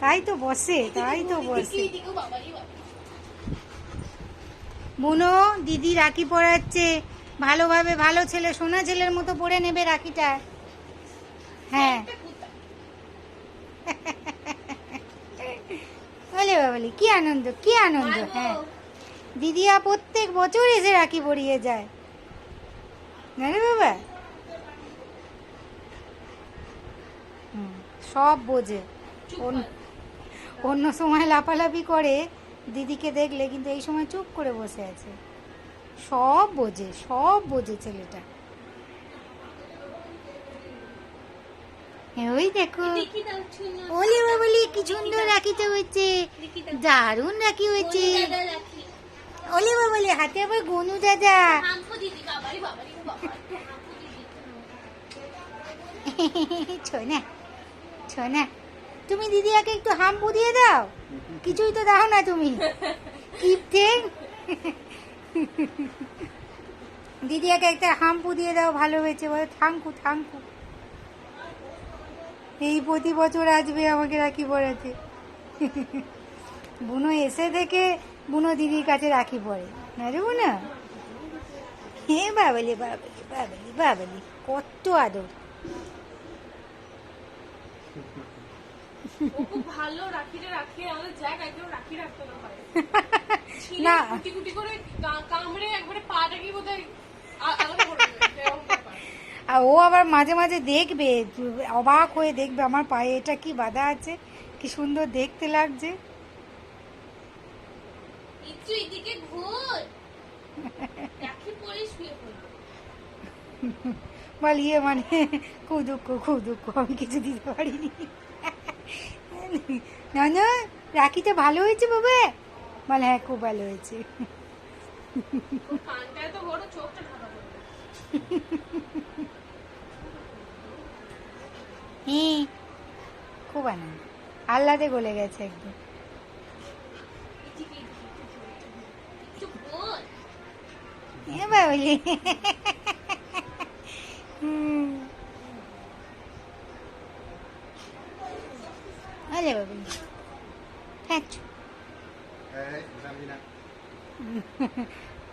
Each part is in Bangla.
তাই তো বসে বুনো দিদি রাখি পরাচ্ছে, ভালোভাবে ভালো ছেলে সোনা ছেলের মতো পরে নেবে রাখিটা। হ্যাঁ বলে বাবলি কি আনন্দ কি আনন্দ। হ্যাঁ দিদিয়া প্রত্যেক বছর এসে রাখি পরিয়ে যায় না রে বাবা। সব বোঝে, অন্য সময় লাফালাফি করে দিদিকে দেখলে, কিন্তু এই সময় চুপ করে বসে আছে। সব বোঝে ছেলেটা। ওই দেখো ওলে বাবলি কি সুন্দর রাখিতে হয়েছে, দারুণ রাখি হয়েছে। ওলে বাবলি হাতে আবার গনু দাদা। ছোনা তুমি দিদিয়াকে একটু হাম্পু দিয়ে দাও, কিছুই তো দাও না তুমি। কিপটে দিদিয়াকে একটা হাম্পু দিয়ে দাও, ভালো হয়েছে বলে থাঙ্কু। এই প্রতি বছর আসবে আমাকে রাখি পরাতে। বুনো এসে থেকে বুনো দিদির কাছে রাখি পরে না রে বুনো। হে বাবলি কত আদর। ভালো রাখিটা রাখিয়ে আমাদের জ্যাক একদম রাখি রাখতে না পারে না কুটি করে কামড়ে একবারে পাটাকে বোধহয় আলাদা করে দেবে। আর ও আবার মাঝে মাঝে দেখবে, অবাক হয়ে দেখবে আমার পায়ে এটা কি বাঁধা আছে, কি সুন্দর দেখতে লাগছে। একটু এদিকে ঘোর, রাখি পরে শুয়ে পড়ো। বলিয়ে মানে খুব দুঃখ আমি কিছু দিতে পারিনি। না রাখিটা ভালো হয়েছে বাবা, বলে হ্যাঁ খুব ভালো হয়েছে। কানটায় তো বড়, চোখটা ঢাকা পড়বে। খুব আনন্দ, আহ্লাদে গলে গেছে একদম। বাবলি আলে বাবলি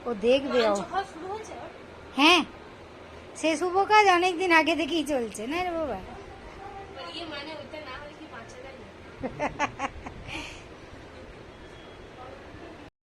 ও দেখবে। হ্যাঁ সে শুভ কাজ অনেকদিন আগে থেকেই চলছে না রে বাবা।